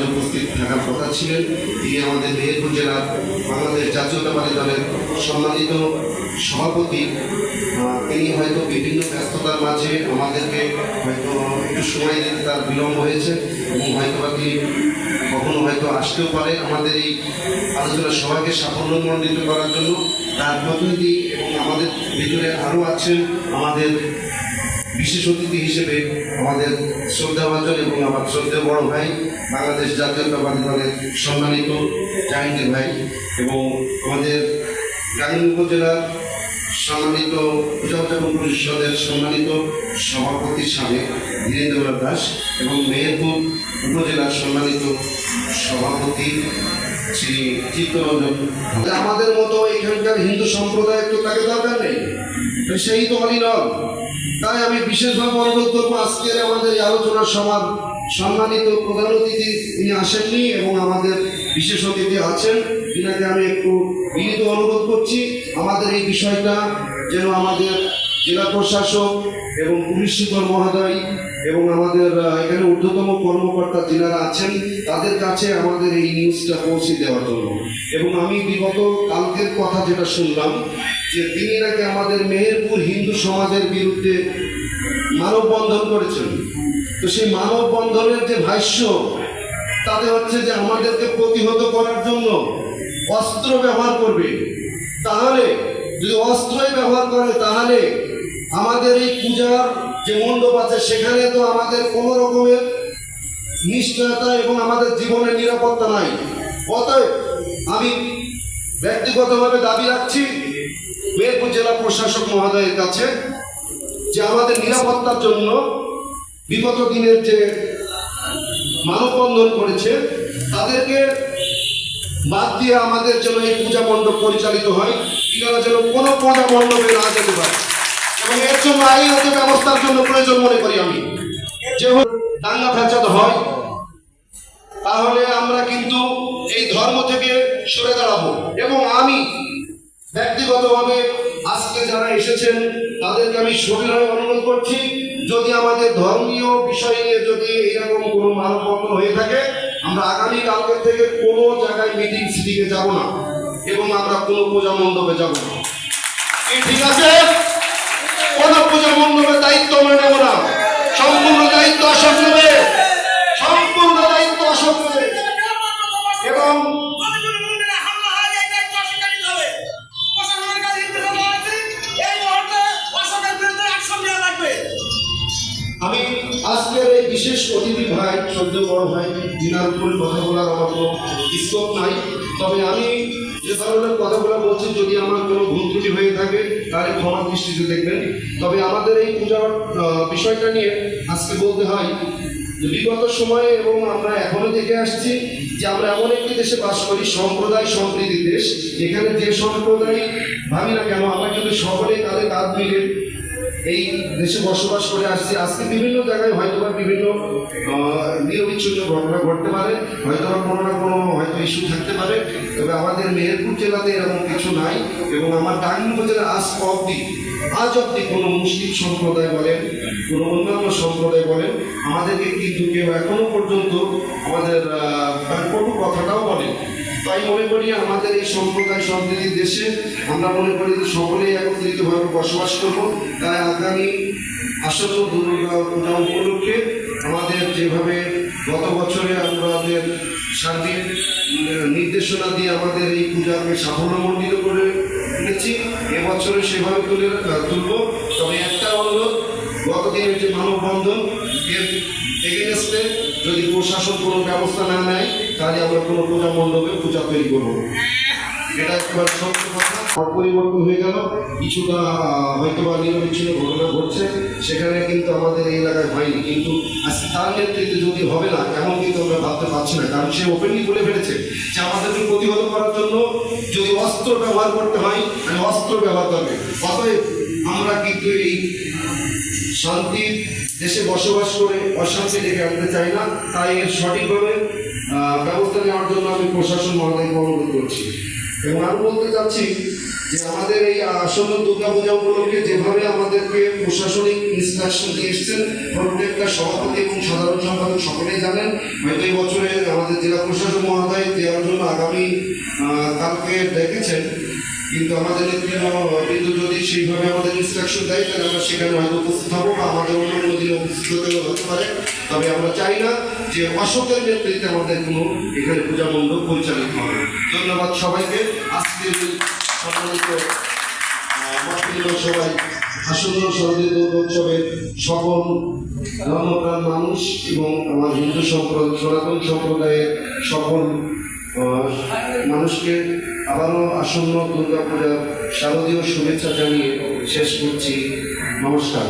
সমাজে উপস্থিত থাকার কথা ছিলেন। তিনি আমাদের মেহেরপুর জেলার বাংলাদেশ জাতীয়তাবাদী দলের সম্মানিত সভাপতি। তিনি হয়তো বিভিন্ন ব্যস্ততার মাঝে আমাদেরকে হয়তো একটু সময় দিতে তার বিলম্ব হয়েছে এবং হয়তো তিনি কখনো হয়তো আসতেও পারে আমাদের এই আলোচনা সভাকে সাফল্যমণ্ডিত করার জন্য। তার প্রতিনিধি এবং আমাদের ভিতরে আরও আছেন আমাদের বিশেষ অতিথি হিসেবে আমাদের শ্রদ্ধাভাজন এবং আমার শ্রদ্ধেয় বড় ভাই বাংলাদেশ জাতীয়তাবাদী দলের সম্মানিত জাহাঙ্গীর ভাই এবং আমাদের গাজীপুর উপজেলার সম্মানিত পূজা উদযাপন পরিষদের সম্মানিত সভাপতি সাবেক ধীরেন্দ্র দাস এবং মেহেরপুর উপজেলার সম্মানিত সভাপতি শ্রী চিত্তরঞ্জন। আমাদের মতো এখানকার হিন্দু সম্প্রদায়ের তো তাকে দরকার নেই, সেই তো অলিনল। তাই আমি বিশেষভাবে অনুরোধ করবো আজকের আমাদের এই আলোচনা সভার সম্মানিত প্রধান অতিথি তিনি আসেননি এবং আমাদের বিশেষ অতিথি আছেন, তিনাকে আমি একটু বিনীত অনুরোধ করছি আমাদের এই বিষয়টা যেন আমাদের জেলা প্রশাসক এবং পুলিশ সুপার মহোদয় এবং আমাদের এখানে ঊর্ধ্বতম কর্মকর্তা যারা আছেন তাদের কাছে আমাদের এই নিউজটা পৌঁছে দেওয়ার জন্য। এবং আমি বিগত কালকের কথা যেটা শুনলাম যে তিনি নাকি আমাদের মেহেরপুর হিন্দু সমাজের বিরুদ্ধে মানববন্ধন করেছেন। তো সেই মানববন্ধনের যে ভাষ্য তাতে হচ্ছে যে আমাদেরকে প্রতিহত করার জন্য অস্ত্র ব্যবহার করবে। তাহলে যদি অস্ত্রই ব্যবহার করে তাহলে আমাদের এই পূজার যে মণ্ডপ আছে সেখানে তো আমাদের কোনো রকমের নিশ্চয়তা এবং আমাদের জীবনের নিরাপত্তা নাই। অতএব আমি ব্যক্তিগতভাবে দাবি রাখছি মেহেরপুর জেলা প্রশাসক মহোদয়ের কাছে যে আমাদের নিরাপত্তার জন্য বিগত দিনের যে মানববন্ধন করেছে তাদেরকে বাদ দিয়ে আমাদের যেন এই পূজা মণ্ডপ পরিচালিত হয়, এনারা যেন কোনো পূজা মণ্ডপে না যেতে পারে এবং এর জন্য আইনগত ব্যবস্থার জন্য প্রয়োজন মনে করি আমি। যেহেতু দাঙ্গা ফ্যাসাদ হয় তাহলে আমরা কিন্তু এই ধর্ম থেকে সরে দাঁড়াবো। এবং আমি ব্যক্তিগতভাবে আজকে যারা এসেছেন তাদেরকে আমি সবিনয় অনুরোধ করছি, যদি আমাদের ধর্মীয় বিষয় নিয়ে যদি এরকম কোনো মানববন্ধন হয়ে থাকে আমরা আগামী কালকের থেকে কোনো জায়গায় মিটিং সিটিংয়ে যাব না এবং আমরা কোনো পূজা মণ্ডপে যাব না। ঠিক আছে? কোনো পূজা মণ্ডপের দায়িত্ব আমরা নেব না, সম্পূর্ণ দায়িত্ব অশোক নেবে, সম্পূর্ণ দায়িত্ব অশোক নেবে। এবং আমি আজকের এই বিশেষ অতিথি ভাই সদ্য বড় ভাই যিনার উপরে কথা বলার আমার কোনো স্কোপ নাই, তবে আমি যে ধরনের কথাগুলো বলছি যদি আমার কোনো ভুল ত্রুটি হয়ে থাকে তাহলে ক্ষমার দৃষ্টিতে দেখবেন। তবে আমাদের এই পূজার বিষয়টা নিয়ে আজকে বলতে হয় যে বিগত সময়ে এবং আমরা এখনো দেখে আসছি যে আমরা এমন একটি দেশে বাস করি সম্প্রদায় সম্প্রীতির দেশ, এখানে যে সম্প্রদায় ভাবি না কেন আমরা কিন্তু সকলে কাঁধে কাঁধ মিলে এই দেশে বসবাস করে আসছি। আজকে বিভিন্ন জায়গায় হয়তো বা বিভিন্ন নিরবিচ্ছিন্ন ঘটনা ঘটতে পারে, হয়তো বা কোনো না কোনো হয়তো ইস্যু থাকতে পারে, তবে আমাদের মেহেরপুর জেলাতে এরকম কিছু নাই। এবং আমার গাজীপুর জেলা আজ অব্দি কোনো মুসলিম সম্প্রদায় বলেন কোনো অন্যান্য সম্প্রদায় বলেন আমাদেরকে কিন্তু কেউ এখনো পর্যন্ত আমাদের কটু কথাটাও বলে। তাই মনে করি আমাদের এই সম্প্রদায় সম্প্রীতির দেশে আমরা মনে করি যে সকলেই একত্রিতভাবে বসবাস করব। তাই আগামী আসন্ন দুর্গা পূজা উপলক্ষে আমাদের যেভাবে গত বছরে আমাদের সার্বিক নির্দেশনা দিয়ে আমাদের এই পূজাকে সাফল্যমণ্ডিত করে তুলেছি, এবছরে সেভাবে তুলব। তবে একটা অনুরোধ, গতদিনের যে মানববন্ধন এর এগেনস্টে যদি প্রশাসন কোনো ব্যবস্থা না নেয় তাহলে আমরা কোনো পূজা মণ্ডপে পূজা তৈরি করবো। এটা একবার সত্য কথা। পরিবর্তন হয়ে গেল, কিছুটা হয়তো বা নিরবিচ্ছিন্ন ঘটনা ঘটছে, সেখানে কিন্তু আমাদের এই এলাকায় হয়নি, কিন্তু আজকে তার নেতৃত্বে যদি হবে না এমন কিন্তু আমরা ভাবতে পারছি না। কারণ সে ওপেনলি বলে ফেলেছে যে আমাদেরকে প্রতিহত করার জন্য যদি অস্ত্র ব্যবহার করতে হয় মানে অস্ত্র ব্যবহার করবে। অতএব আমরা কিন্তু এই শান্তির দেশে বসবাস করে অশান্তি ডেকে আনতে চাই না। তাই এর সঠিকভাবে ব্যবস্থা নেওয়ার জন্য আমি প্রশাসন মহোদয়কে অনুরোধ করছি। এবং আরও বলতে চাচ্ছি যে আমাদের এই আসন্ন দুর্গা পূজা উপলক্ষে যেভাবে আমাদেরকে প্রশাসনিক ইনস্ট্রাকশন দিয়ে এসছেন প্রত্যেকটা সভাপতি এবং সাধারণ সম্পাদক সকলেই জানেন। হয়তো এই বছরে আমাদের আমাদের জেলা প্রশাসক মহোদয় দেওয়ার জন্য আগামী কালকে ডেকেছেন, কিন্তু আমাদের নেতৃবৃন্দ যদি সেইভাবে আমাদের ইনস্ট্রাকশন দেয় তাহলে আমরা সেখানে হয়তো উপস্থিত হবো বা আমাদের অন্য কোনো দিনে উপস্থিত হতে পারে। তবে আমরা চাই না যে অশোকের নেতৃত্বে আমাদের কোনো এখানে পূজা মণ্ডপ পরিচালিত হবে। ধন্যবাদ সবাইকে। আজকের সম্মানিত সবাই আসন্ন শারদীয় দুর্গোৎসবের সকল ধর্মপ্রাণ মানুষ এবং আমার হিন্দু সম্প্রদায় সনাতন সম্প্রদায়ের সকল মানুষকে আবারও আসন্ন দুর্গাপূজার শারদীয় শুভেচ্ছা জানিয়ে শেষ করছি। নমস্কার।